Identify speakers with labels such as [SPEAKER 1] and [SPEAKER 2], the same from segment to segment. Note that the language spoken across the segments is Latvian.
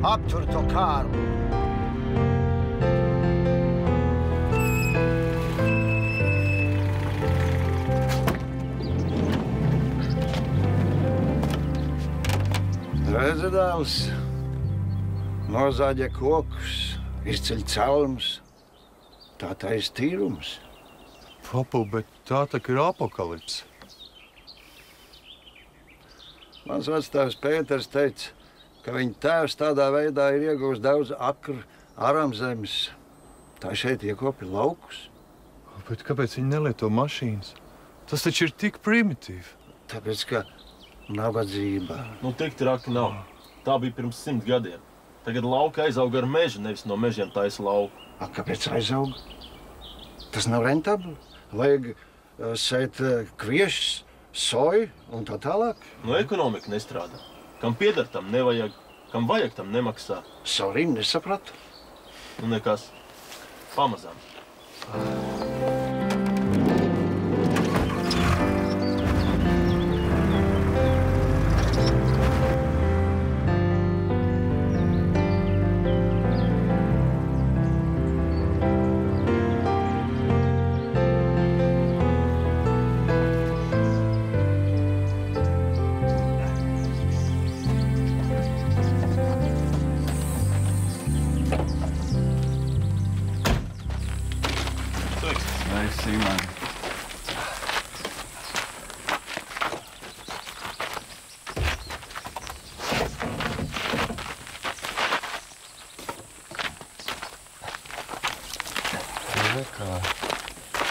[SPEAKER 1] Aptur to kārmu. Redzi, dēls, nozāģē kokus, izceļ celmus. Tā taisa tīrums.
[SPEAKER 2] Papu, bet tā tak ir apokalipse.
[SPEAKER 1] Mans vectēvs Pēters teica, ka viņa tēvs tādā veidā ir iegūst daudz akru aramzemes. Tā šeit iekopi laukus.
[SPEAKER 2] Bet kāpēc viņi nelieto mašīnas? Tas taču ir tik primitīvi.
[SPEAKER 1] Tāpēc, ka nabadzība.
[SPEAKER 3] Nu, tik traki nav. Tā bija pirms 100 gadiem. Tagad lauka aizauga ar mežu, nevis no mežiem taisa lauku.
[SPEAKER 1] Kāpēc aizauga? Tas nav rentabli. Vajag sēt kviešus, soju un tā tālāk.
[SPEAKER 3] Nu, ekonomika nestrādā. Kam pieder, tam nevajag. Kam vajag, tam nemaksā.
[SPEAKER 1] Sorry, nesapratu.
[SPEAKER 3] Nu, nekas. Pamazām.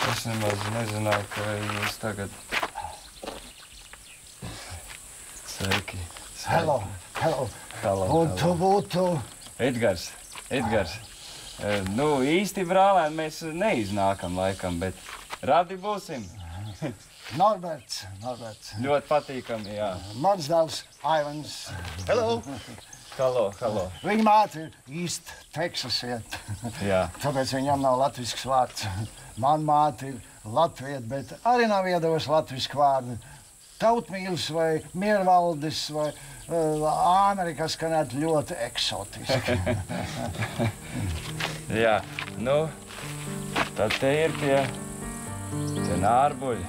[SPEAKER 4] Es nemaz nezināju, ka jūs tagad... Sveiki.
[SPEAKER 1] Hello. Būtu.
[SPEAKER 4] Edgars. Nu, īsti brālēni mēs neiznākam laikam, bet radi būsim.
[SPEAKER 1] Norberts.
[SPEAKER 4] Ļoti patīkami, jā.
[SPEAKER 1] Mans dēls Aivans.
[SPEAKER 4] Hello.
[SPEAKER 1] Viņa māte ir īsti teksasiet.
[SPEAKER 4] Jā.
[SPEAKER 1] Tāpēc viņam nav latvisks vārds. Man māte ir latvieta, bet arī nav iedavusi latvisku vārdu. Tautmīlis vai Miervaldis vai Amerikas skanēt ļoti eksotiski.
[SPEAKER 4] Jā, nu, tad te ir tie nārbuļi,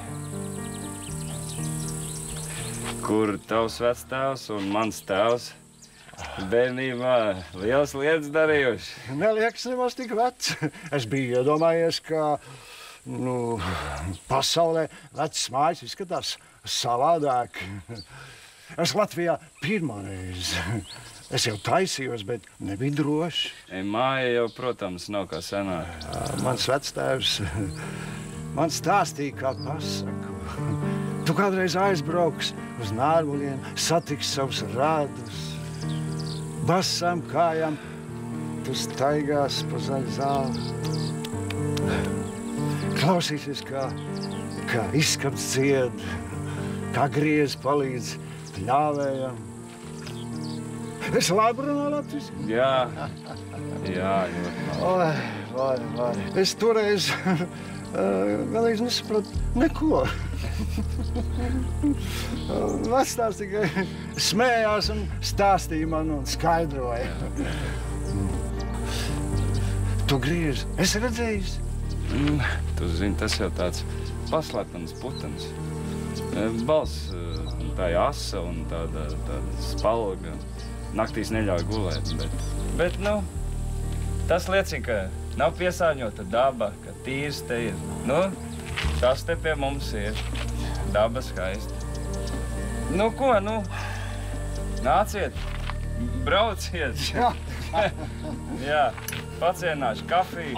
[SPEAKER 4] kur tavs vectēvs un mans tēvs bērnībā lielas lietas darījuši.
[SPEAKER 1] Neliekas nemaz tik vecs. Es biju iedomājies, ka pasaulē vecas mājas izskatās savādāk. Es Latvijā pirmo reizi. Es jau taisījos, bet nebija droši.
[SPEAKER 4] Māja jau, protams, nav kā senāk.
[SPEAKER 1] Mans vectēvs man stāstīja kā pasaku. Tu kādreiz aizbrauks uz Nārbuļiem, satiks savus rādus. Basām kājām tu staigās pa zaļu zāli. Klausīsies, kā izskats dzied, kā griez palīdz pļāvējam. Es labi runāju latviski?
[SPEAKER 4] Jā, ļoti labi.
[SPEAKER 1] Vai. Es toreiz galīgi nesapratu neko. Vectēvs tikai smējās un stāstīja man un skaidroja. Tu griez, es redzējis?
[SPEAKER 4] Tu zini, tas jau tāds paslēpams putens. Balss tā ir asa un tāda spalga. Naktīs neļauj gulēt, bet tas liecina, ka nav piesārņota daba, ka tīrs te ir. Tas te pie mums ir. Daba skaista. Ko, nāciet, brauciet. Jā, pacienāšu kafiju.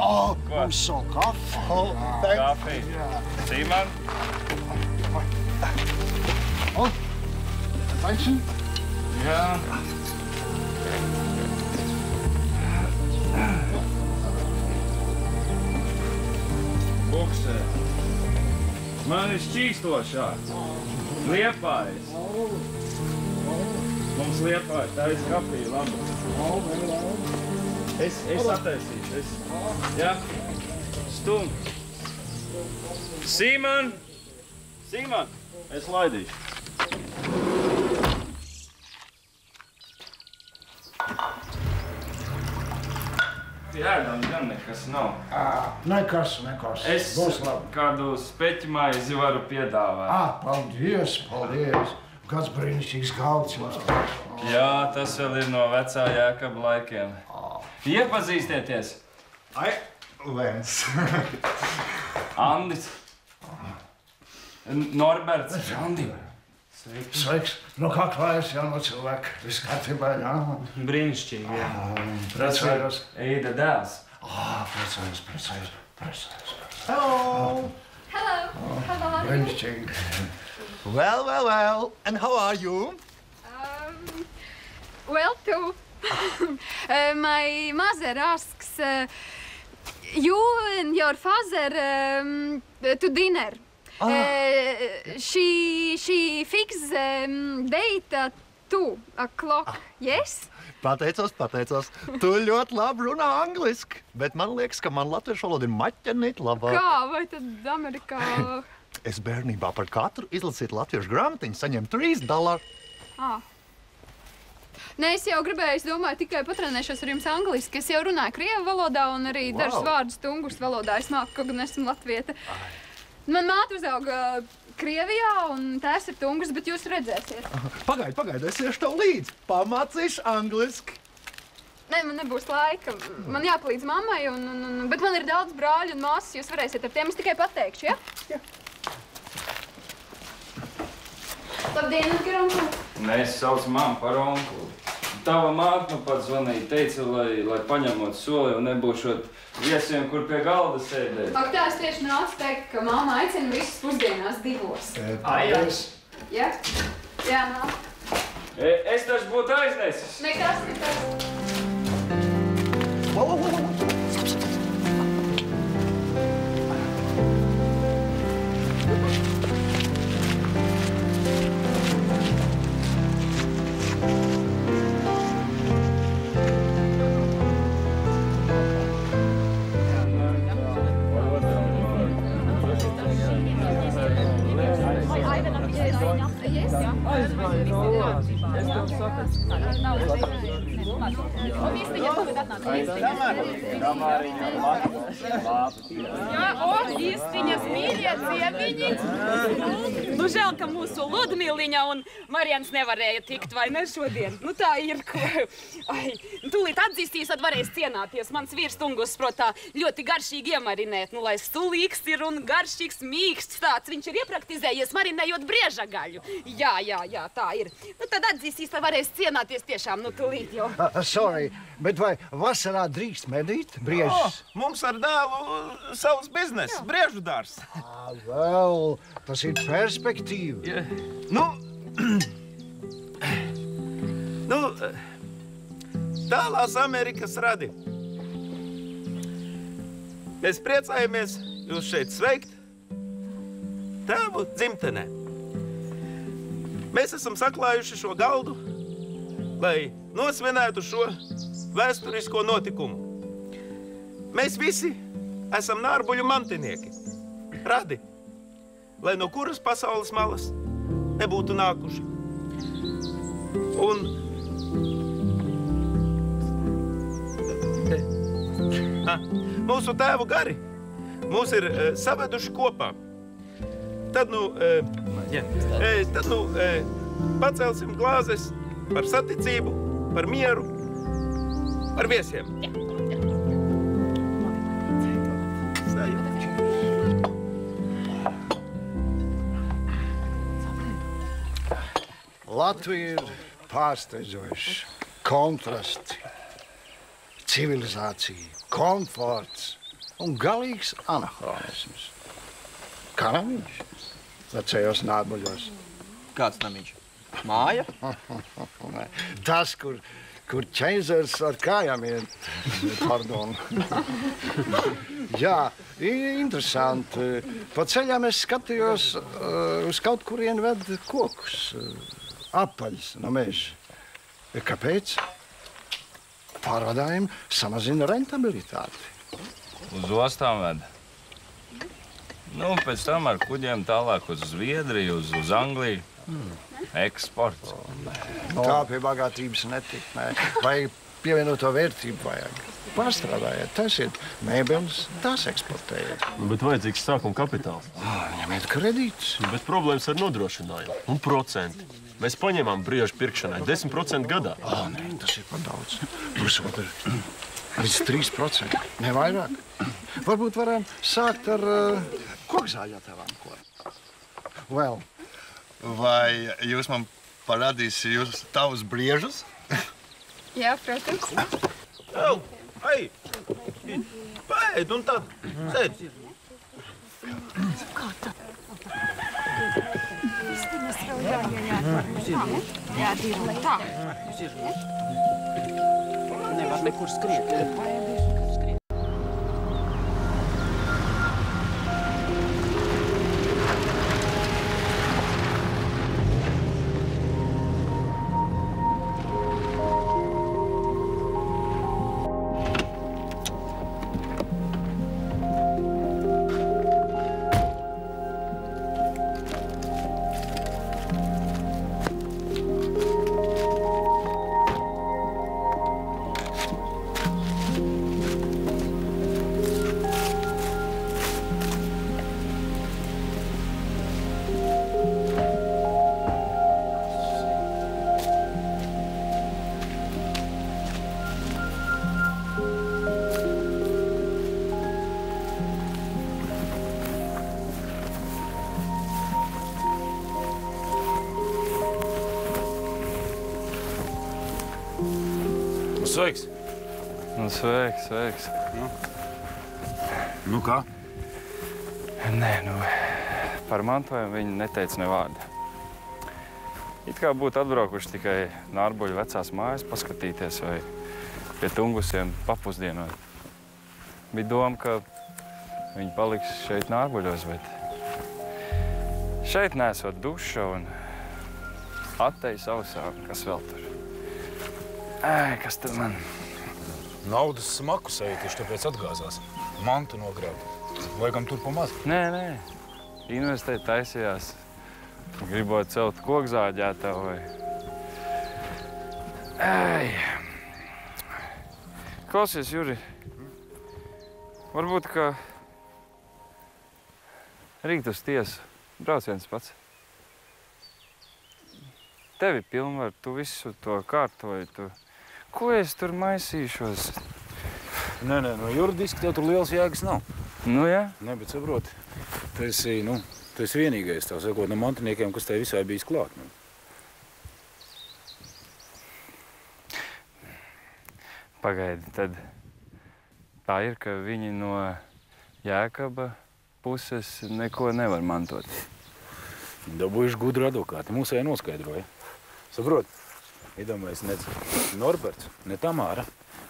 [SPEAKER 1] Mums so kafu.
[SPEAKER 4] Kafiju. Simon?
[SPEAKER 1] Taisni?
[SPEAKER 4] Jā. Buksē. Man ir šķīstošāk. Liepājas. Mums liepājas, tā ir kafija, labi. Es attaisīšu. Jā. Stum. Simon! Es laidīšu. Pie ēdam gan nekas nav.
[SPEAKER 1] Nekas.
[SPEAKER 4] Es kādu speķu maizi varu piedāvāt.
[SPEAKER 1] Paldies. Kāds brīnišķīgs galds jums.
[SPEAKER 4] Jā, tas vēl ir no vecā Jākaba laikiem. Iepazīstieties.
[SPEAKER 5] Lens.
[SPEAKER 4] Andis. Norberts.
[SPEAKER 5] Andi.
[SPEAKER 1] Sveiks. Nu, kā klājas jauno cilvēku? Viss kārtībā, jā?
[SPEAKER 4] Brīnišķīgi, jā.
[SPEAKER 1] Priecājos.
[SPEAKER 4] Eida dēls.
[SPEAKER 1] Priecājos.
[SPEAKER 6] Hello.
[SPEAKER 1] Brīnišķīgi.
[SPEAKER 5] Well. And how are you?
[SPEAKER 6] Well, too. My mother asks you and your father to dinner. She fixed date at 2 o'clock. Yes?
[SPEAKER 5] Pateicos. Tu ļoti labi runā angliski, bet man liekas, ka man latviešu valoda ir maķenīt labāk.
[SPEAKER 6] Kā? Vai tad Amerikā?
[SPEAKER 5] Es bērnībā par katru izlasītu latviešu grāmatiņu saņemu $3.
[SPEAKER 6] Nē, es jau gribēju, es domāju, tikai patrenēšos ar jums angliski. Es jau runāju krievu valodā un arī dažus vārdus tungurstu valodā. Es māku, kaut gan esmu latvieta. Man māte uzauga Krievijā un tēvs ir tungurs, bet jūs redzēsiet.
[SPEAKER 5] Pagaidi, es iešu tev līdzi. Pamācīšu angliski.
[SPEAKER 6] Nē, man nebūs laika. Man jāpalīdz mammai, bet man ir daudz brāļu un māsas. Jūs varēsiet ar tiem. Es tikai pateikšu, ja?
[SPEAKER 5] Jā.
[SPEAKER 6] Labdien, Edgar onkuli.
[SPEAKER 4] Mēs saucam mammu par onkuli. Tava māte man pat zvanīja, teica, lai paņemot soli un nebūšot viesiem, kur pie galda sēdēt.
[SPEAKER 6] Ak, tā es tieši nācu teikt, ka mamma aicina visus pusdienās 2.
[SPEAKER 1] Paldies.
[SPEAKER 6] Ja? Jā, nāk.
[SPEAKER 4] Es taču būtu aiznesis.
[SPEAKER 6] Nekas.
[SPEAKER 7] Īstiņas mīļie ciemiņi. Nu, žēl, ka mūsu Ludmiliņa un Marians nevarēja tikt, vai ne šodien? Nu, tā ir, ko... Ai, tūlīt atzīstīs, tad varēs cienāties. Mans vīrs tungurs, protā, ļoti garšīgi iemarinēt. Nu, lai sulīgs ir un garšīgs, mīksts tāds. Viņš ir iepraktizējies marinējot brieža gaļu. Jā, tā ir. Nu, tad atzīstīs, tad varēs cienāties tiešām, nu, tūlīt jau.
[SPEAKER 1] Sorry, bet vai vasarā drīkst medīt briežus?
[SPEAKER 8] Mums ar dēlu savs biznes, briežu dārs.
[SPEAKER 1] Vēl, tas ir perspektīva.
[SPEAKER 8] Tālās Amerikas radi. Mēs priecājamies jūs šeit sveikt tēvu dzimtenē. Mēs esam saklājuši šo galdu, lai nosvinētu šo vēsturisko notikumu. Mēs visi esam nārbuļu mantinieki. Radi, lai no kuras pasaules malas nebūtu nākuši. Un mūsu tēvu gari mūs ir saveduši kopā. Tad pacelsim glāzes par saticību, par mieru, par viesiem.
[SPEAKER 1] Latvija ir pārsteidzoši. Kontrasti, civilizācija, komforts un galīgs anahronisms. Kā namiņš? Vecējos nārbuļos.
[SPEAKER 9] Kāds namiņš? Māja?
[SPEAKER 1] Tas, kur ķeizars ar kājām iet. Pardon. Jā, interesanti. Pa ceļām es skatījos uz kaut kurien ved kokus. Apaļus no meža. Kāpēc? Pārvadājumi samazina rentabilitāti.
[SPEAKER 4] Uz ostām ved. Nu, pēc tam ar kuģiem tālāk uz Zviedriju, uz Angliju. Eksports.
[SPEAKER 1] Tā pie bagātības netik, ne? Vai pievienoto vērtību vajag? pārstrādājiet, taisiet mēbeles, tās eksportējiet.
[SPEAKER 3] Bet vajadzīgs sākuma kapitāls.
[SPEAKER 1] Ņemiet kredītus.
[SPEAKER 3] Bet problēmas ar nodrošinājumu un procenti. Mēs paņēmām briežu pirkšanai 10% gadā.
[SPEAKER 1] Nē, tas ir par daudz. Pusotru līdz 3%, ne vairāk. Varbūt varam sākt ar kokzāļotavām. Vēl.
[SPEAKER 5] Vai jūs man parādīsiet jūs tavus briežus?
[SPEAKER 6] Jā, protams.
[SPEAKER 8] Ei! Pēd un tad sēd.
[SPEAKER 7] Jā, dirba tā.
[SPEAKER 10] Nevar nekur skriet.
[SPEAKER 11] Sveiks!
[SPEAKER 4] Sveiks, sveiks.
[SPEAKER 11] Nu kā?
[SPEAKER 4] Nē, par mantojumu viņi neteica ne vārdu. It kā būtu atbraukuši tikai Nārbuļu vecās mājas paskatīties vai pie Tungusiem papusdienot. Bija doma, ka viņi paliks šeit Nārbuļos, bet šeit nesot duša un attejas ausā, kas vēl tur. Kas tad man?
[SPEAKER 11] Naudas smaku sajūtīši, tāpēc atgāzās. Mantu nogrābt. Laikam tur pa maz.
[SPEAKER 4] Nē. Investēt taisījās. Gribot celt kokzāģētavu vai... Klausies, Juri. Varbūt, ka rīt uz tiesu brauc viens pats. Tevi pilnvar, tu visu to kārtoji, Ko es tur maisīšos?
[SPEAKER 11] Nē, juridiski tev tur liels jēgas nav.
[SPEAKER 4] Nu, jā?
[SPEAKER 11] Nē, bet saproti, tu esi vienīgais, tā sakot, no mantiniekiem, kas tev visai bijis klāt.
[SPEAKER 4] Pagaidi, tad tā ir, ka viņi no Jēkaba puses neko nevar mantot.
[SPEAKER 11] Dabūjuši gudru advokāti, mūsēji noskaidroja. Saproti? Iedomājies, ne Norberts, ne Tamāra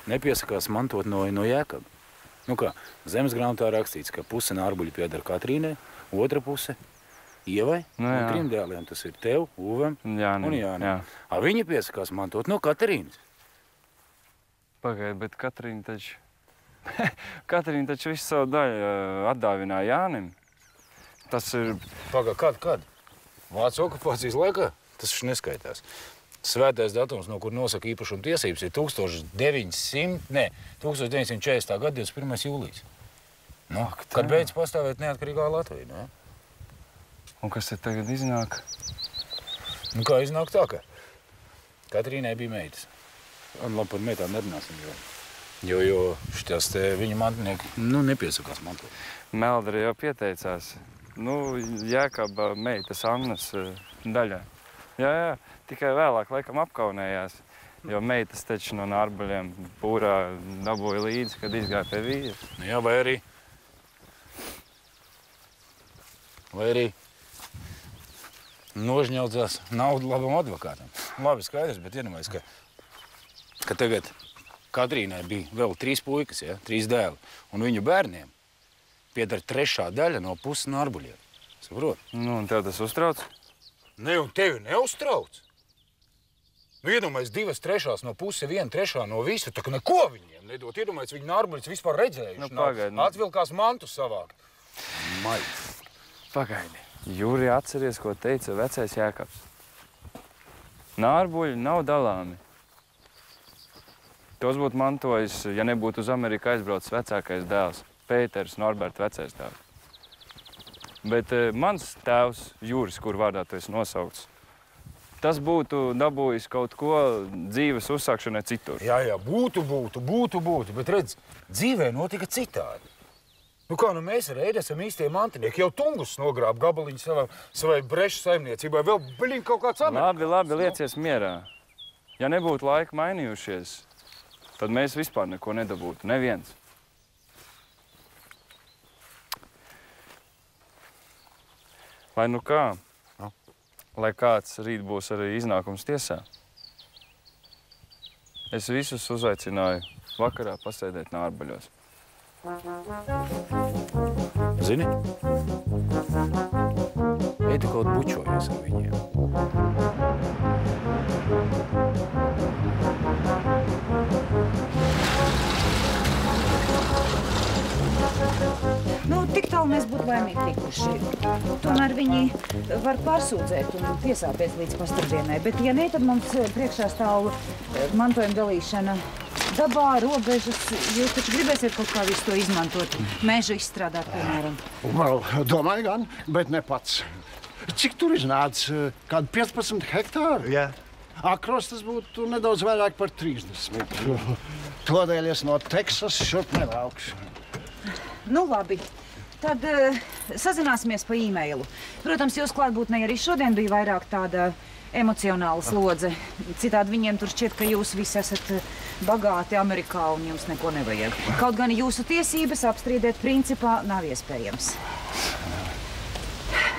[SPEAKER 11] nepiesakās mantot no Jēkaba. Nu kā, zemes grāmatā rakstīts, ka puse Nārbuļi pieder Katrīnai, otra puse Ievai un 3 dēliem. Tas ir tev, Uvam un Jānim. Viņi piesakās mantot no Katrīnas.
[SPEAKER 4] Pagaid, bet Katrīna taču visu savu daļu atdāvināja Jānim. Tas ir...
[SPEAKER 11] Pagaid, kad? Vācu okupācijas laikā? Tas neskaitās. Svētais datums, no kur nosaka īpašuma tiesības, ir 1940. gada 21. jūlijas. Kad beidz pastāvēt neatkarīgā Latvija, ne?
[SPEAKER 4] Un kas tad tagad iznāk?
[SPEAKER 11] Kā iznāk tā, ka Katrīnai bija meitas. Un labi, par meitām nerunāsim, jo šitās te viņa mantinieki, nepiesakās mantot.
[SPEAKER 4] Meldra jau pieteicās. Jēkaba meitas Annas daļā. Jā, tikai vēlāk laikam apkaunējās, jo meitas taču no Nārbuļiem pūrā dabūja līdzi, kad izgāja pie vīra.
[SPEAKER 11] Jā, vai arī nožņaudzās naudu labam advokātam. Labi, skaidrs, bet iedomājies, ka tagad Katrīnai bija vēl 3 puikas, 3 dēli, un viņu bērniem pieder 3. daļa no puses Nārbuļiem. Saprot?
[SPEAKER 4] Un tev tas uztrauc?
[SPEAKER 11] Ne, un tevi neuztrauc. Iedomājies 2/3 no puses, 1/3 no visu, tā ka neko viņiem nedot. Iedomājies, viņi Nārbuļus vispār redzējuši. Atvilkās mantu savākt.
[SPEAKER 4] Pagaidi. Juri, atceries, ko teica vecais Jēkabs. Nārbuļi nav dalāmi. Tos būtu mantojis, ja nebūtu uz Ameriku aizbraucis vecākais dēls, Pēters, Norberta vecais tēvs. Bet mans tēvs, Jūris, kur vārdā tu esi nosaukts, tas būtu dabūjis kaut ko dzīves uzsākšanai citur.
[SPEAKER 11] Jā, būtu, bet redz, dzīvē notika citādi. Nu kā, nu mēs ar Eidu esam īstie mantinieki, jau Tungus nogrāb gabaliņu savai brešu saimniecībai, vēl biļiņ kaut kāds Amerikā.
[SPEAKER 4] Labi, liecies mierā. Ja nebūtu laika mainījušies, tad mēs vispār neko nedabūtu, neviens. Lai nu kā, lai kāds rīt būs arī iznākums tiesā, es visus uzaicināju vakarā pasēdēt Nārbaļos.
[SPEAKER 11] Zini? Eita kaut bučojies ar viņiem.
[SPEAKER 12] Nu, tik tālu mēs būtu laimīgi tikuši. Tomēr viņi var pārsūdzēt un piesāpēt līdz pastardienai. Bet, ja ne, tad mums priekšā stāv mantojuma dalīšana dabā, robežas. Jūs taču gribēsiet kaut kā visu to izmantot, mežu izstrādāt, piemēram.
[SPEAKER 1] Domāju gan, bet ne pats. Cik tur iznāca? Kādu 15 hektāru?
[SPEAKER 5] Jā.
[SPEAKER 1] Akros tas būtu nedaudz vairāk par 30. Todēļ es no Teksas šurp nevelkšu.
[SPEAKER 12] Nu, labi. Tad sazināsimies pa e-mailu. Protams, jūs klātbūtnē arī šodien bija vairāk tāda emocionāla slodze. Citādi viņiem tur šķiet, ka jūs visi esat bagāti Amerikā un jums neko nevajag. Kaut gan jūsu tiesības apstrīdēt principā nav iespējams.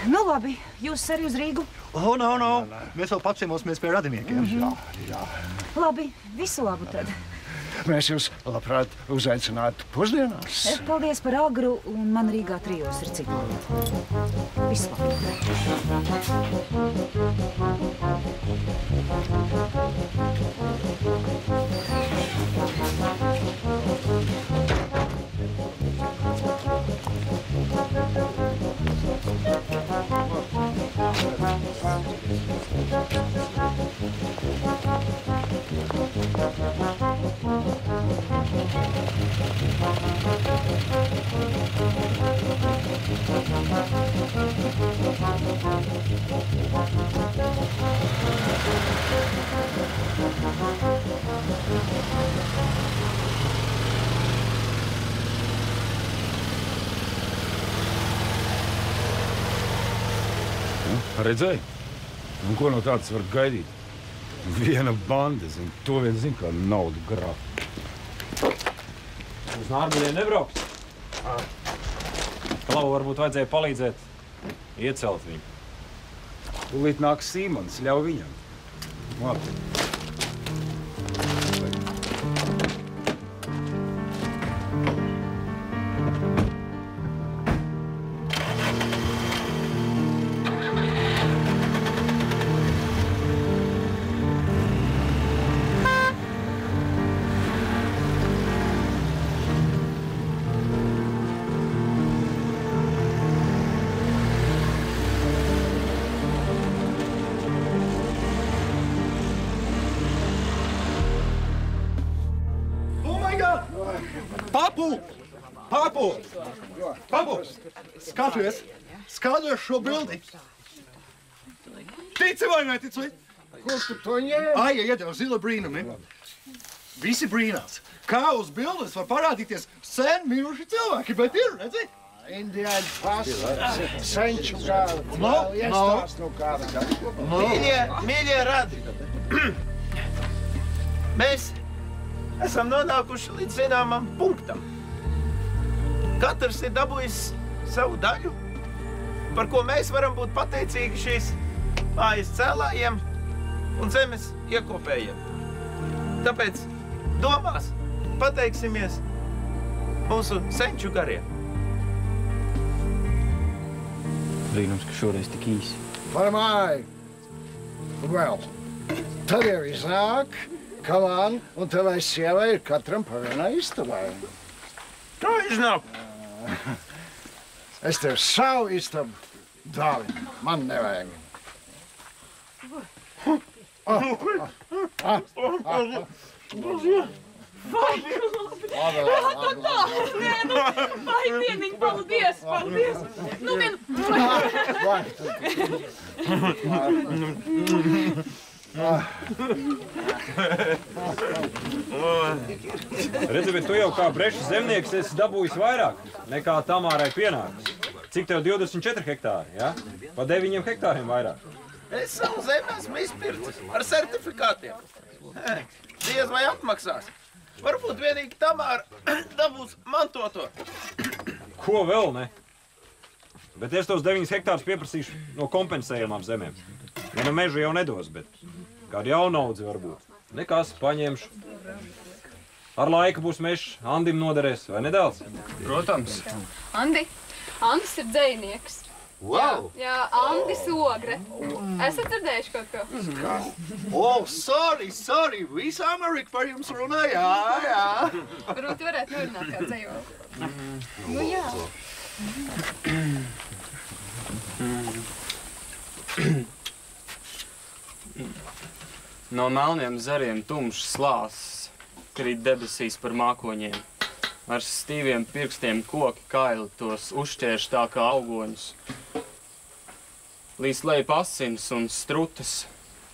[SPEAKER 12] Nu, labi. Jūs arī uz Rīgu?
[SPEAKER 5] No. Mēs vēl paciemosimies pie radiniekiem.
[SPEAKER 1] Jā.
[SPEAKER 12] Labi. Visu labu tad.
[SPEAKER 1] Mēs jūs labprāt uzaicinātu pusdienās.
[SPEAKER 12] Paldies par agru, un man Rīgā 3 ir ciklota. Visu
[SPEAKER 11] Redzēji? Un ko no tādas var gaidīt? Viena banda, to vien zin, kā naudu grāb.
[SPEAKER 10] Uz Nārbaļiem nebrauks? Klau, varbūt vajadzēja palīdzēt iecelt viņu.
[SPEAKER 11] Tūlīt nāk Sīmons, ļauj viņam. Labi.
[SPEAKER 5] Skaties šo bildi. Tici vai netici?
[SPEAKER 1] Kurš tu to ņēmi?
[SPEAKER 5] Aija iedeva zila brīnumi. Visi brīnās. Kā uz bildes var parādīties sen miruši cilvēki, bet ir, redzi?
[SPEAKER 1] Indiāņu pasi, senču gāli.
[SPEAKER 8] Mīļie radi, mēs esam nonākuši līdz zināmam punktam. Katrs ir dabūjis savu daļu, par ko mēs varam būt pateicīgi šīs mājas cēlājiem un zemes iekopējiem. Tāpēc domās pateiksimies mūsu senču gariem.
[SPEAKER 10] Brīnums, ka šoreiz tik īsi.
[SPEAKER 1] Par māju. Vēl. Tad jau iznāk, ka man un tavai sievai ir katram pa vienai istabai.
[SPEAKER 8] Kā iznāk?
[SPEAKER 1] Es tev savu istabu dāvinu. Man nevajag.
[SPEAKER 7] Nē, nu, vai pieniņ, paldies. Nu, vien...
[SPEAKER 10] Redzi, bet tu jau kā breša zemnieks esi dabūjis vairāk nekā Tamārai pienākas. Cik tev 24 hektāri, ja? Pa 9 hektāriem vairāk.
[SPEAKER 8] Es savu zemi esmu izpircis ar certifikātiem. Diez vai atmaksās. Varbūt vienīgi Tamāra dabūs mantoto.
[SPEAKER 10] Ko vēl ne? Bet es tos 9 hektārus pieprasīšu no kompensējamām zemēm. Ja nu mežu jau nedos, bet kādu jaunaudzi varbūt. Nekas, paņemšu. Ar laiku būs mežs, Andim noderēs, vai nedēļas?
[SPEAKER 4] Protams.
[SPEAKER 6] Andis ir dzejnieks.
[SPEAKER 8] Wow!
[SPEAKER 6] Jā, Andis Ogre. Esat dzirdējuši kaut ko?
[SPEAKER 8] Oh, sorry, visu Ameriku par jums runā, jā.
[SPEAKER 6] Varbūt varētu norunāt kā dzejoli. Nu jā.
[SPEAKER 13] No melniem zariem tumšs slāzs krīt debesīs par mākoņiem. Ar stīviem pirkstiem koki kaili tos uzšķērš tā kā augoņus. Līdz lejp asins un strutas,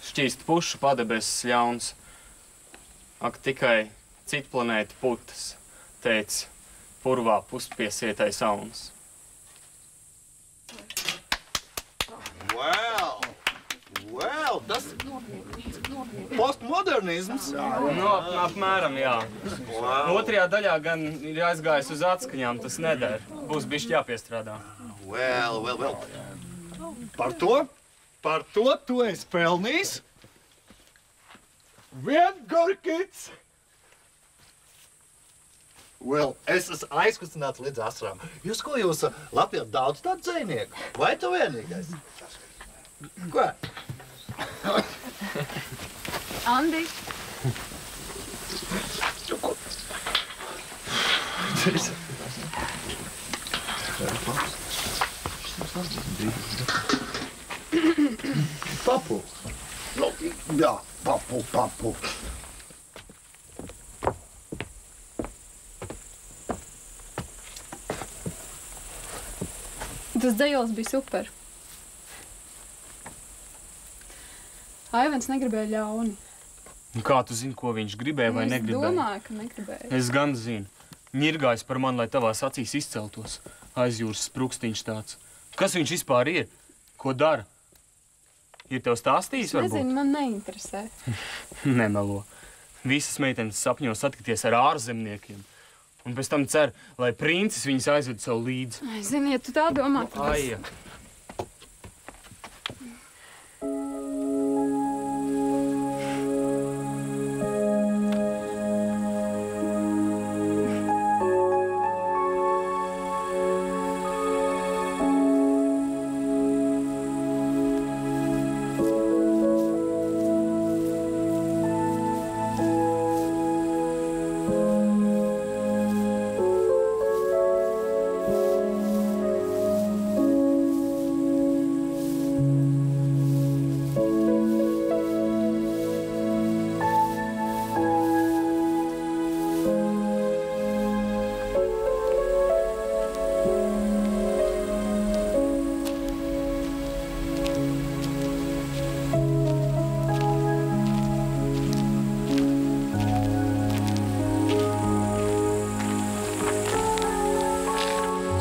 [SPEAKER 13] šķīst pušu padebesis ļauns. Ak, tikai citu planētu putas, teica purvā pustpiesietais auns.
[SPEAKER 8] Well, tas postmodernisms.
[SPEAKER 13] No, apmēram, jā. Otrajā daļā gan ir aizgājis uz atskaņām, tas neder. Būs bišķi jāpiestrādā.
[SPEAKER 8] Well. Par to tu esi pelnījis. Vien gorkits. Well, es esmu aizkustināts līdz asrām. Jūs Latvijā daudz tādu dzejnieku? Vai tu vienīgais? Ko?
[SPEAKER 6] Andi.
[SPEAKER 8] Papu. Jā, papu.
[SPEAKER 6] Tas dzejols bija super. Aivens negribēja ļauni.
[SPEAKER 13] Kā tu zini, ko viņš gribēja vai negribēja?
[SPEAKER 6] Es domāju, ka negribēja.
[SPEAKER 13] Es gan zinu. Ņirgājis par mani, lai tavās acīs izceltos. Aizjūras sprukstiņš tāds. Kas viņš vispār ir? Ko dara? Ir tev stāstījis, varbūt?
[SPEAKER 6] Nezinu, man neinteresē.
[SPEAKER 13] Nemelo. Visas meitenes sapņo satikties ar ārzemniekiem. Un pēc tam cer, lai princis viņas aizved sev līdzi.
[SPEAKER 6] Ai, zini, ja tu tā domā, tad
[SPEAKER 13] Aija.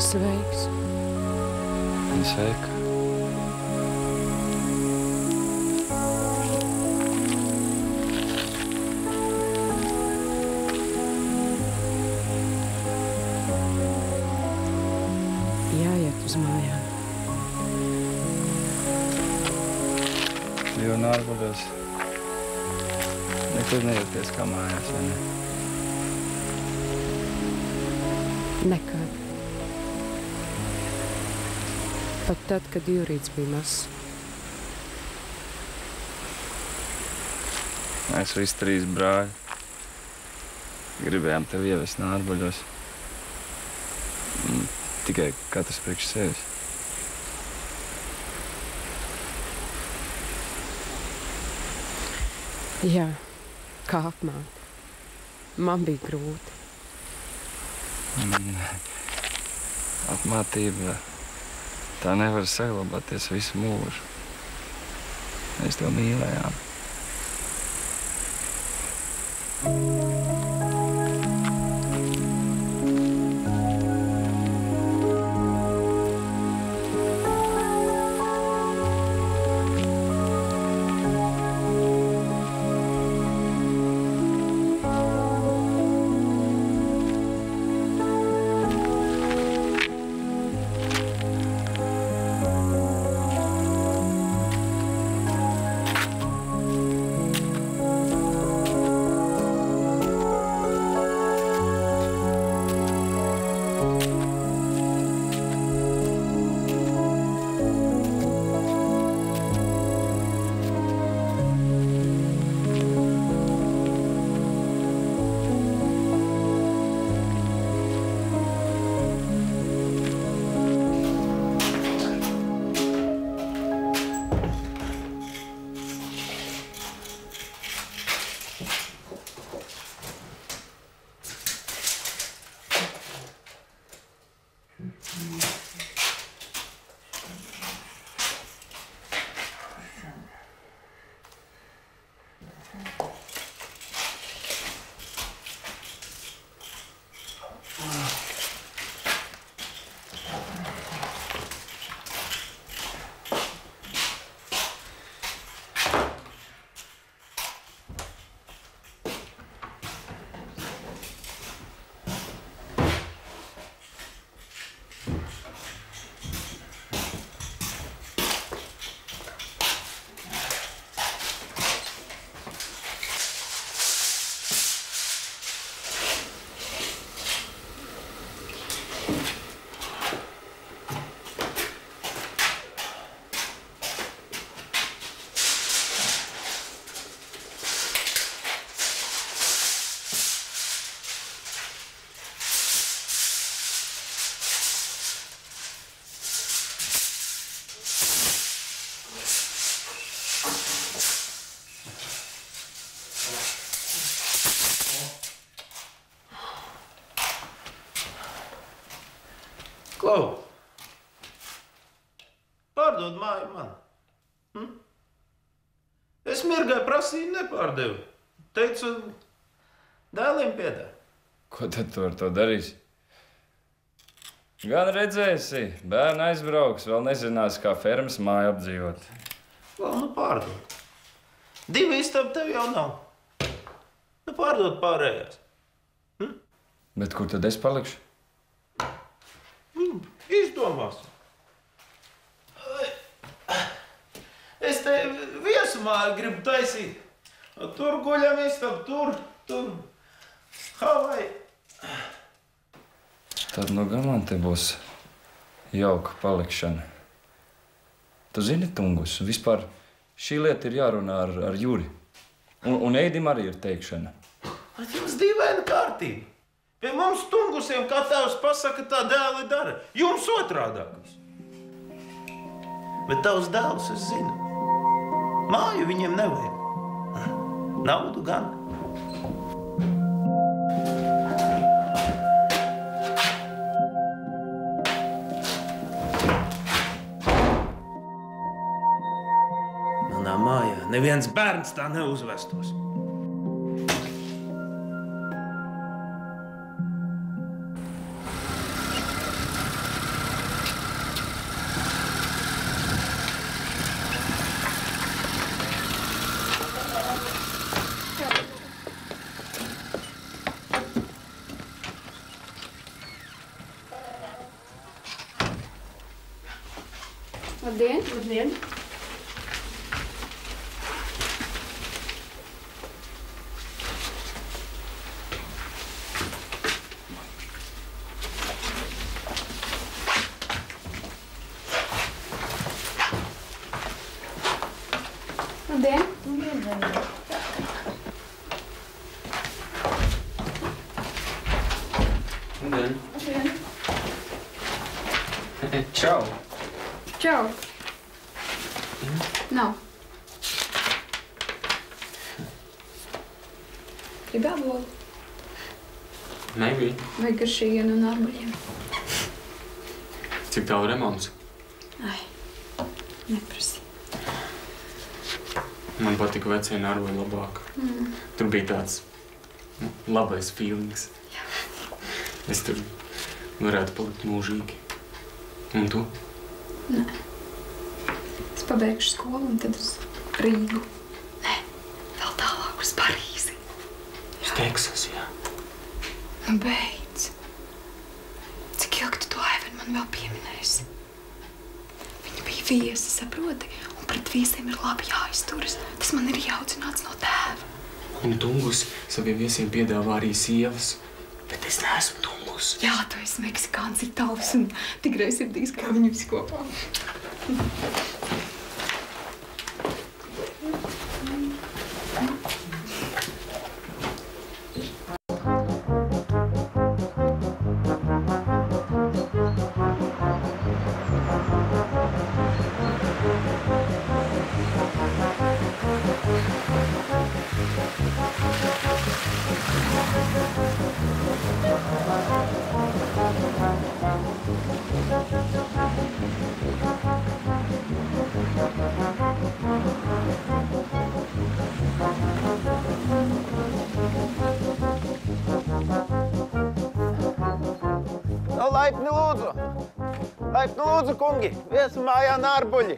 [SPEAKER 14] Sveiks.
[SPEAKER 4] Sveika.
[SPEAKER 14] Jāiet uz mājām.
[SPEAKER 4] Jo ārpusēs nekur nejūties kā mājās, vai ne?
[SPEAKER 14] Nekad. Pat tad, kad Jūrīts bija mazs.
[SPEAKER 4] Mēs visi 3 brāļi gribējām tevi ievest Nārbuļos. Tikai katrs priekš sevis.
[SPEAKER 14] Jā, kā apmāte. Man bija grūti.
[SPEAKER 4] Atmātība tā nevar saglabāties visu mūžu. Mēs to mīlējām.
[SPEAKER 8] Klau, pārdod māju man. Es mirgai prasīju, nepārdevu. Teicu, dēliem piedāvā.
[SPEAKER 4] Ko tad tu ar to darīsi? Gan redzēsi, bērni aizbrauks, vēl nezinās, kā fermas māju apdzīvot.
[SPEAKER 8] Klau, nu pārdod. 2 istabi tev jau nav. Nu pārdod pārējās.
[SPEAKER 4] Bet kur tad es palikšu?
[SPEAKER 8] Izdomās. Es te viesu māju gribu taisīt. Tur guļam istabu, tur. Havai.
[SPEAKER 4] Tad nu gan man te būs jauka palikšana. Tu zini, Tungus, vispār šī lieta ir jārunā ar Juri. Un Eidim arī ir teikšana.
[SPEAKER 8] Bet jums dīvaina kārtība. Pie mums Tungusiem kā tēvs pasaka, tā dēli dara. Jums otrādākais. Bet tavs dēls es zinu. Māju viņiem nevajag. Naudu gan. Manā mājā neviens bērns tā neuzvestos.
[SPEAKER 6] Labdien! Labdien! Labdien!
[SPEAKER 13] Labdien!
[SPEAKER 6] Labdien!
[SPEAKER 13] Čau!
[SPEAKER 6] Čau! Nav. Gribi ābolu?
[SPEAKER 13] Nebija.
[SPEAKER 6] Vai garšīgiem un ārbuļiem?
[SPEAKER 13] Cik tālu remonts?
[SPEAKER 6] Ai, neprasi.
[SPEAKER 13] Man patika vecie nārbuļi labāk. Tur bija tāds labais feelings. Es tur varētu palikt mūžīgi. Un tu?
[SPEAKER 6] Nē. Es pabeigšu skolu un tad uz Rīgu. Nē, vēl tālāk uz Parīzi.
[SPEAKER 13] Uz Teksas, jā.
[SPEAKER 6] Nu beidz. Cik ilgi tu to Aivenu man vēl pieminēsi? Viņa bija viesi, saproti? Un pret viesiem ir labi jāizturas. Tas man ir ieaudzināts no tēva.
[SPEAKER 13] Un Tungus saviem viesiem piedāvā arī sievas. Bet es neesmu Tungus.
[SPEAKER 6] Jā, tu esi meksikāns itālis un tik greizsirdīgs, kā viņi visi kopā.
[SPEAKER 8] Laipni lūdzu! Laipni lūdzu, kungi! Viesu mājā nārbuļi!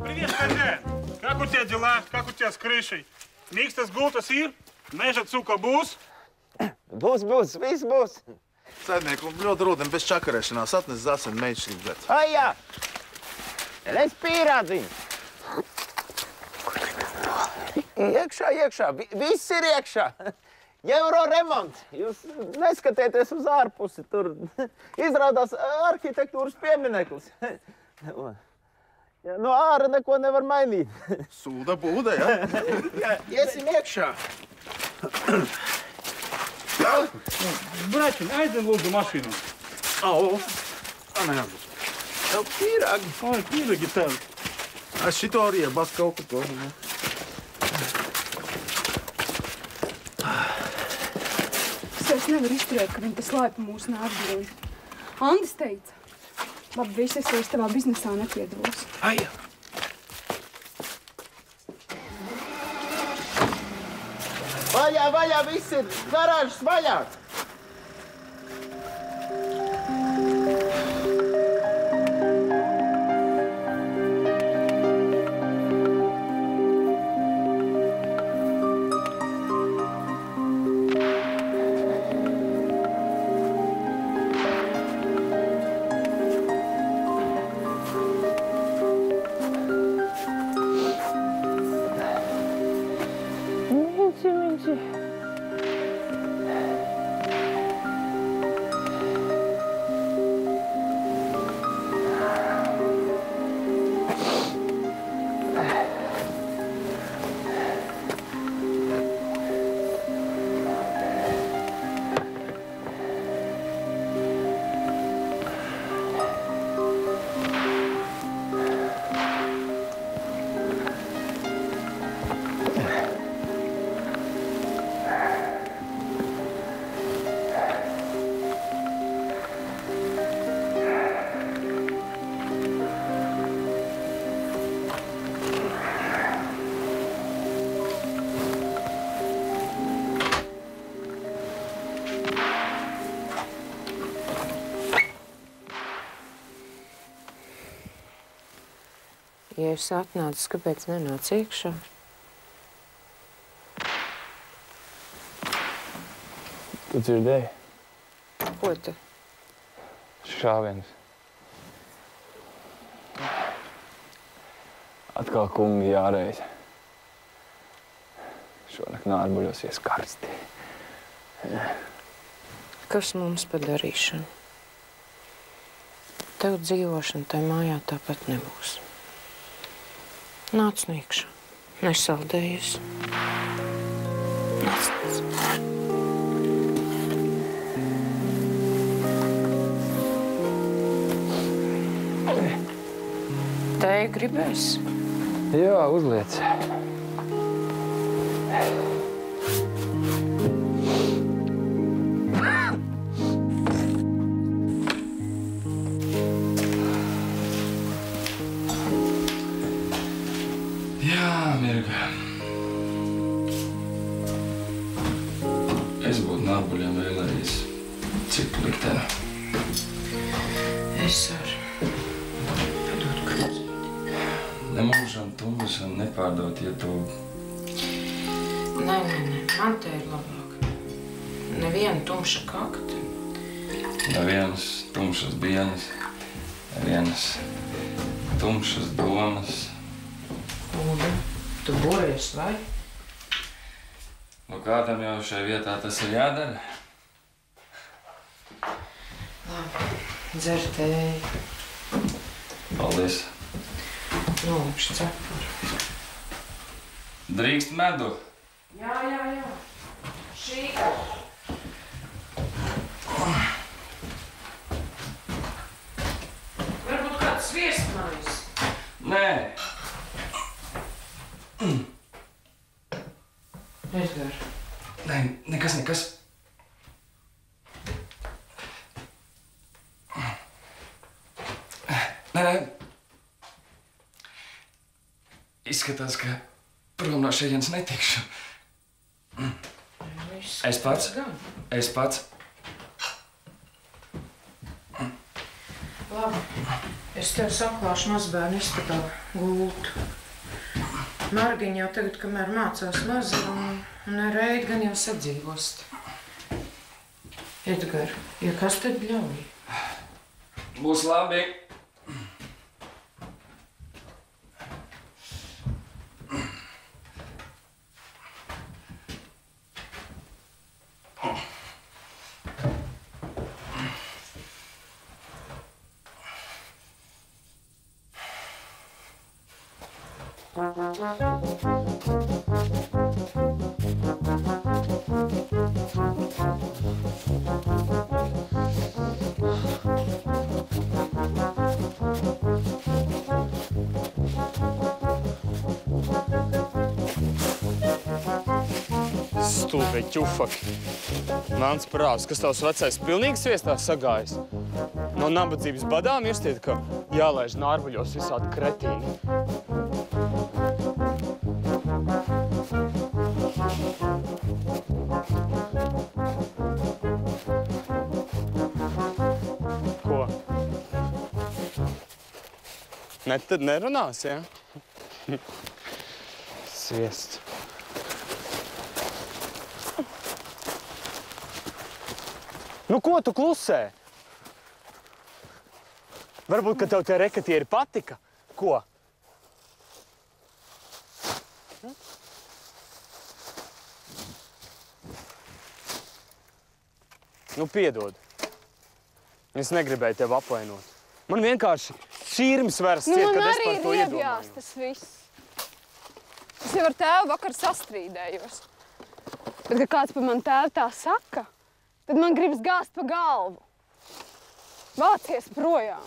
[SPEAKER 15] Привет, хозяин! Как у тебя дела? Как у тебя с крышей? Микстас гултас ir? Meža cuka būs?
[SPEAKER 8] Būs, viss būs!
[SPEAKER 16] Saimnieku, ļoti rūdien bez čakarēšanās atnes zasenu meitas bet.
[SPEAKER 8] Ai, jā! Es pierādziņu! Iekšā! Viss ir iekšā! Eiro remonts! Jūs neskatieties uz ārpusi, tur izrādās arhitektūras piemineklis. No āra neko nevar mainīt.
[SPEAKER 16] Sūda būda, ja?
[SPEAKER 8] Jā, iesim iekšā.
[SPEAKER 15] Braķiņ, aizden lūdzu mašīnu.
[SPEAKER 16] Au!
[SPEAKER 15] Anā,
[SPEAKER 8] pīrāgi.
[SPEAKER 15] Oi, pīrāgi tev.
[SPEAKER 16] Es šito arī iebas kaut ko.
[SPEAKER 6] Es nevaru izturēt, ka viņi te slēpa mūsu nārbuļiem. Andis teica, labi, viss es vairs tavā biznesā nepiedalos.
[SPEAKER 8] Ai, vaļā, viss ir garāžas vaļā.
[SPEAKER 14] Ja es atnācu, kāpēc nenāc iekšā?
[SPEAKER 4] Tu dzirdēji?
[SPEAKER 14] Ko tu?
[SPEAKER 4] Šāviens. Atkal kungi jāreiz. Šonakt nārbuļos ies karsti.
[SPEAKER 14] Kas mums pa darīšanu? Tev dzīvošana tai mājā tāpat nebūs. Nāc no iekšā. Nesaldējies. Nāc. Tēju gribēs?
[SPEAKER 4] Jā, uzliec. Mirga. Es būtu Nārbuļiem vēlējies citu likteni.
[SPEAKER 14] Es arī. Padod krūti.
[SPEAKER 4] Nemūžam tumbušam nepārdot, ja tu...
[SPEAKER 14] Nē, man te ir labāk. Neviena tumša kakta.
[SPEAKER 4] Nevienas tumšas dienas, nevienas tumšas domas.
[SPEAKER 14] Un tu bories, vai?
[SPEAKER 4] Nu, kādam jau šai vietā tas ir jādara?
[SPEAKER 14] Labi, dzer tēju.
[SPEAKER 4] Paldies.
[SPEAKER 14] Nolipšu cepuru.
[SPEAKER 4] Drīkst medu?
[SPEAKER 14] Jā. Šī. Varbūt kāds sviestmaiz?
[SPEAKER 4] Nē.
[SPEAKER 14] Edgar.
[SPEAKER 4] Nē, nekas. Nē. Izskatās, ka prom no šejienes netikšu. Es pats.
[SPEAKER 14] Labi, es tev saklāšu mazbērnu istabā gultu. Margiņa jau tagad, kamēr mācās maza, un Reid gan jau sadzīvost. Edgar, ja kas tad ļauj?
[SPEAKER 4] Būs labi.
[SPEAKER 13] Stulbie ķufaki. Melns prāvs, kas tavs vecais pilnīgi sviestā sagājis. No nabadzības badā mirstiet, ka jālaiž Nārbuļos visādi kretīni. Ko? Tad nerunās, ja? Sviests. Nu, ko tu klusē? Varbūt, ka tev tie rekatieri patika? Ko? Nu, piedod. Es negribēju tevi apvainot. Man vienkārši šīrums vairs ciet, kad es par to iedomājos.
[SPEAKER 6] Man arī ir iebjās tas viss. Es jau ar tēvu vakar sastrīdējos. Bet, kad kāds par manu tēvu tā saka, tad man gribas gāzt pa galvu. Vācies projām.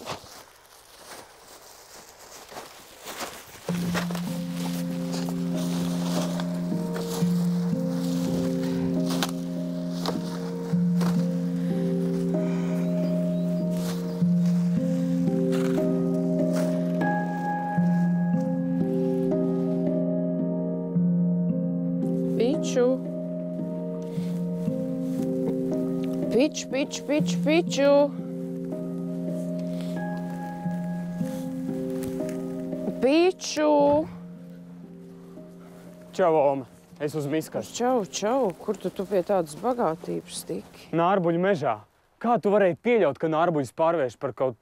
[SPEAKER 6] Piču.
[SPEAKER 13] Čau, Oma. Es uz miskas.
[SPEAKER 14] Čau. Kur tu pie tādas bagātības tiki?
[SPEAKER 13] Nārbuļu mežā. Kā tu varēji pieļaut, ka Nārbuļus pārvērš par kaut...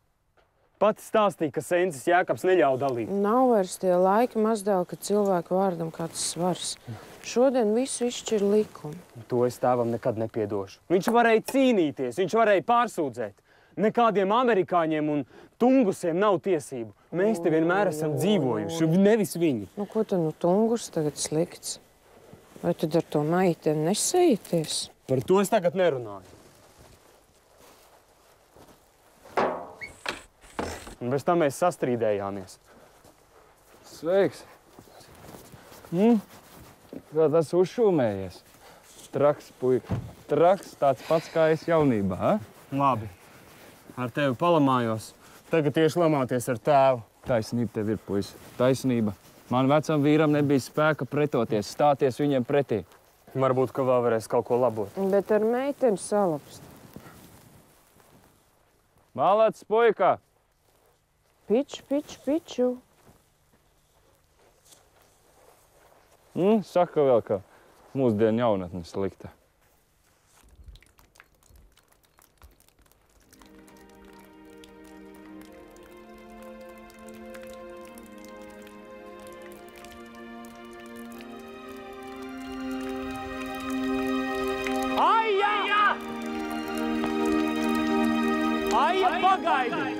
[SPEAKER 13] Pati stāstīja, ka Sencis Jēkabs neļauj dalīt.
[SPEAKER 14] Nav vairs tie laiki mazdēl, ka cilvēku vārdam kāds svars. Šodien visu izšķir likumi.
[SPEAKER 13] To es tēvam nekad nepiedošu. Viņš varēja cīnīties, viņš varēja pārsūdzēt. Nekādiem amerikāņiem un tungusiem nav tiesību. Mēs te vienmēr esam dzīvojuši, nevis viņi.
[SPEAKER 14] Nu, ko tad nu tungus tagad slikts? Vai tad ar to meiteni nesējies?
[SPEAKER 13] Par to es tagad nerunāju. Un bez tam mēs sastrīdējāmies.
[SPEAKER 4] Sveiks. Kā tas uzšūmējies? Traks, puika. Traks, tāds pats kā es jaunībā, ha?
[SPEAKER 13] Labi. Ar tevi palamājos. Tagad tieši lamāties ar tēvu.
[SPEAKER 4] Taisnība tev ir, puisi. Taisnība. Man vecam vīram nebija spēka pretoties, stāties viņiem pretī.
[SPEAKER 13] Varbūt, ka vēl varēs kaut ko labot.
[SPEAKER 14] Bet ar meiteni salapst.
[SPEAKER 4] Malāts, puika!
[SPEAKER 14] Piču.
[SPEAKER 4] Saka vēl, ka mūsdienu jaunatne slikta.
[SPEAKER 17] Aija, pagaidi!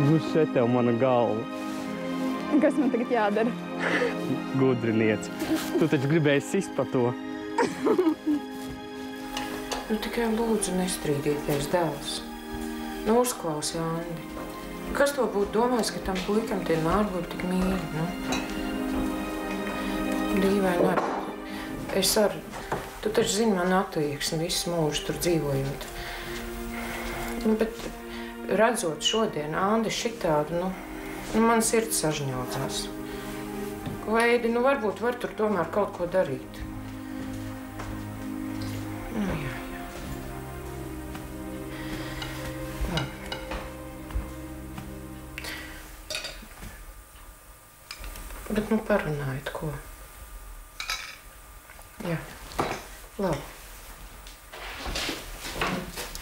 [SPEAKER 13] Nu, šeit tev mana galva.
[SPEAKER 6] Kas man tagad jādara?
[SPEAKER 13] Gudriniec. Tu taču gribēji sist par to.
[SPEAKER 14] Nu, tikai lūdzu nestrīdieties, dēls. Nu, uzklausi, Andi. Kas to būtu domājis, ka tam puikam tie nārgļi tik mīļi, nu? Dīvaini arī. Es arī. Tu taču zini man attieksmi visu mūžu tur dzīvojot. Nu, bet redzot šodien Andi šitādu, nu man sirds sažņaudzās. Veidi, nu varbūt var tur tomēr kaut ko darīt. Nu, jā. Bet nu parunājiet, ko? Jā, labi.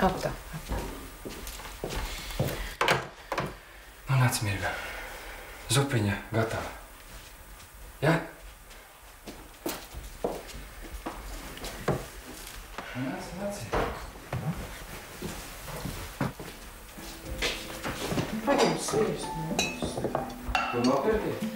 [SPEAKER 14] Atā.
[SPEAKER 18] Nu, nāc, Mirga. Zupiņa gatava. Jā? Nāc.
[SPEAKER 14] Paņem sviestu.
[SPEAKER 18] Tu nopirki?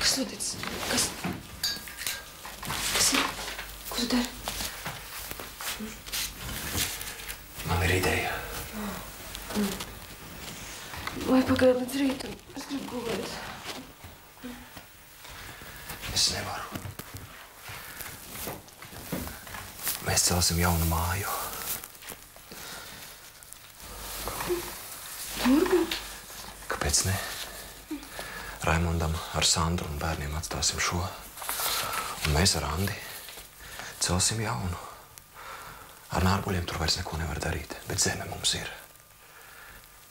[SPEAKER 14] Kas noticis? Kas ir? Ko tu dari?
[SPEAKER 18] Man ir ideja.
[SPEAKER 14] Vai pagaid līdz rītam? Es gribu gulēt.
[SPEAKER 18] Es nevaru. Mēs celsim jaunu māju.
[SPEAKER 14] Turbūt?
[SPEAKER 18] Kāpēc ne? Raimondam ar Sandru un bērniem atstāsim šo. Un mēs ar Andi celsim jaunu. Ar nārbuļiem tur vairs neko nevar darīt, bet zeme mums ir.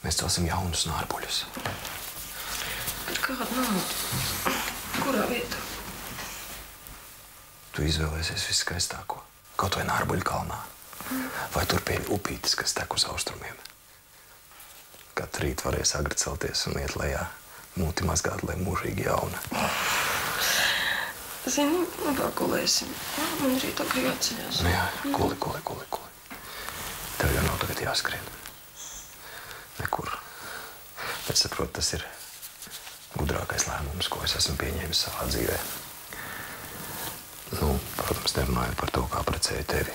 [SPEAKER 18] Mēs celsim jaunus nārbuļus.
[SPEAKER 14] Bet kāda nauda? Kurā vietā?
[SPEAKER 18] Tu izvēlēsies viskaistāko. Kaut vai Nārbuļu kalnā. Vai tur pie upītes, kas tek uz austrumiem. Katru rīt varēs agri celties un iet lejā. Mūti mazgāt, lai mūžīgi jauna.
[SPEAKER 14] Zini, labāk gulēsim. Man rīt agri jāceļās.
[SPEAKER 18] Nu jā, guli. Tev jau nav tagad jāskrien. Nekur. Bet saprot, tas ir gudrākais lēmums, ko es esmu pieņēmis savā dzīvē. Nu, protams, nerunājot par to, kā precēju tevi.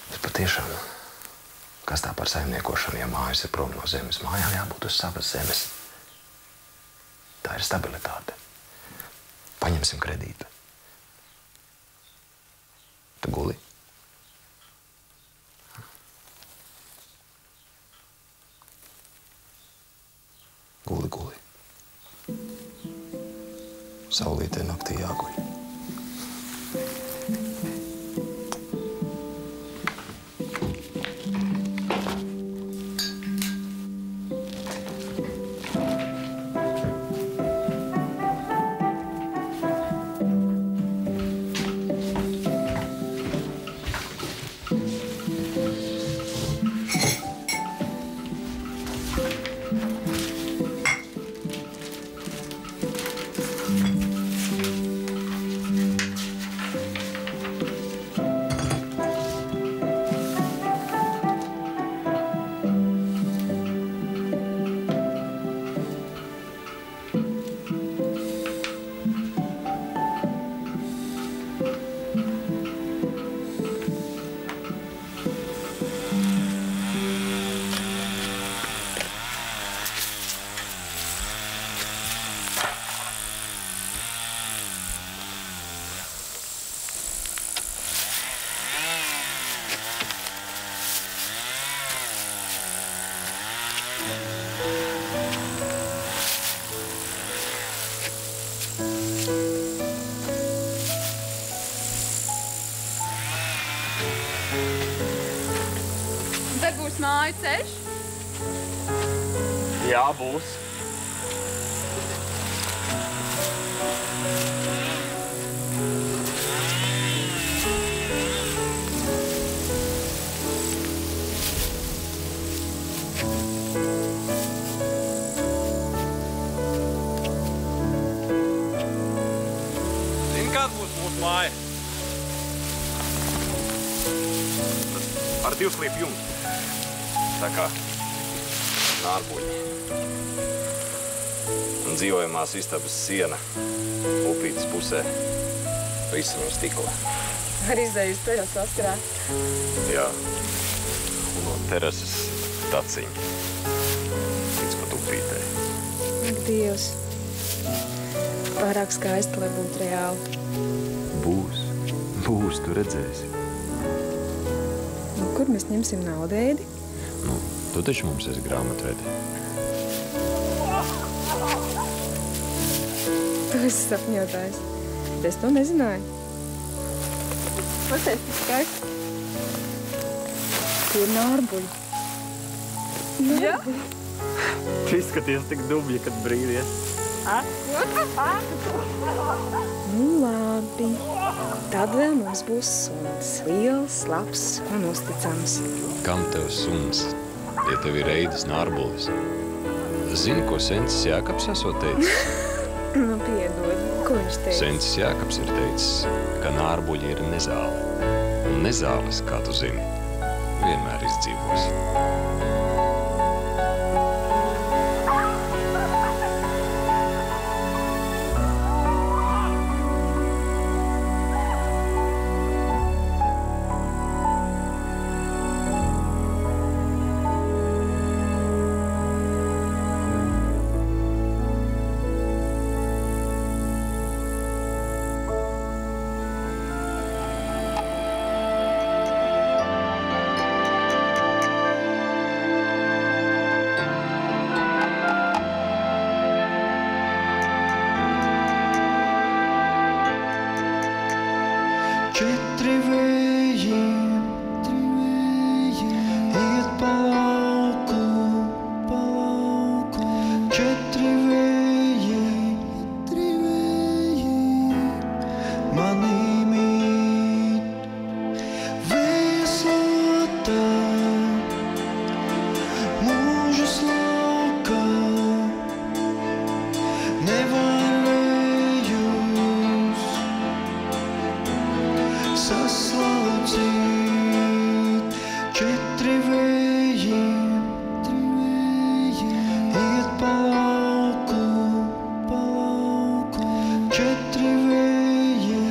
[SPEAKER 18] Bet patiešām, kas tā par saimniekošanu, ja mājas ir prom no zemes? Mājām jābūt uz savas zemes. Tā ir stabilitāte. Paņemsim kredītu. Tu guli? Guli. Saulītē naktī jāguļ.
[SPEAKER 6] Māju ceļš?
[SPEAKER 13] Jā, būs.
[SPEAKER 10] Zini, kāda būs mūsu māja? Ar 2 slīpu jumtu. Tā kā nārbuļi. Un dzīvojamās istabas siena upītes pusē. Visi no stikla.
[SPEAKER 7] Ar izējas teras vasarā.
[SPEAKER 10] Jā. Un no terases taciņa. Līdz pat upītē.
[SPEAKER 7] Ak, Dievs. Pārāk skaisti, lai būtu reāli.
[SPEAKER 18] Būs, tu redzēsi.
[SPEAKER 7] Un kur mēs ņemsim naudēdi?
[SPEAKER 18] Tu taču mums esi grāmatvedi.
[SPEAKER 7] Tu esi sapņotājs. Es to nezināju. Pasēs, tik skaisti. Tie ir nārbuļi.
[SPEAKER 13] Jā? Tu izskaties tik dubļi, kad brīvies.
[SPEAKER 7] Nu, labi. Tad vēl mums būs suns. Liels, labs un uzticams.
[SPEAKER 18] Kam tev suns? Ja tev ir Eidis nārbulis. Zini, ko Sencis Jākaps esot teicis?
[SPEAKER 7] Nu, piedod. Ko viņš teica?
[SPEAKER 18] Sencis Jākaps ir teicis, ka nārbuļi ir nezāle. Un nezāles, kā tu zini, vienmēr izdzīvos.
[SPEAKER 19] četri vēji iet pa lauku, četri vēji manī mīt. Vēslota mūžas laukā nevarējus saslaucīt. Četri vēji iet pa lauku, četri vēji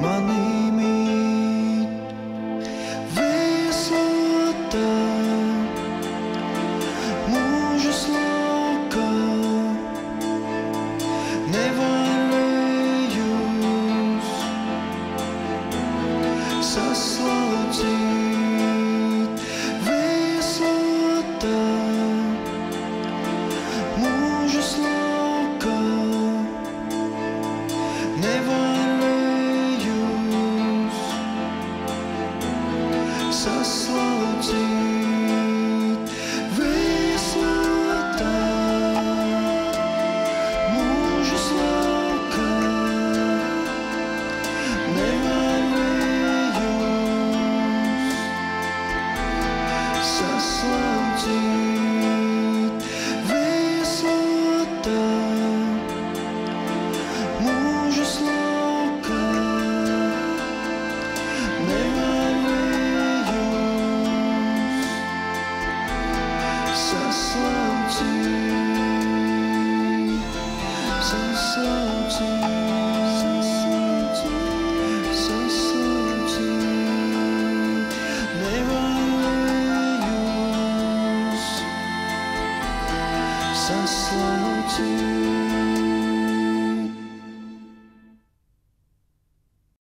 [SPEAKER 19] manī mīt. Vēslota mūžas laukā nevarējus saslaucīt. Vēslota mūžas laukā nevarējus saslaucīt. Vēslota mūžas laukā nevarējus saslaucīt. Vēslota mūžas laukā nevarējus saslaucīt. Saslaucīt.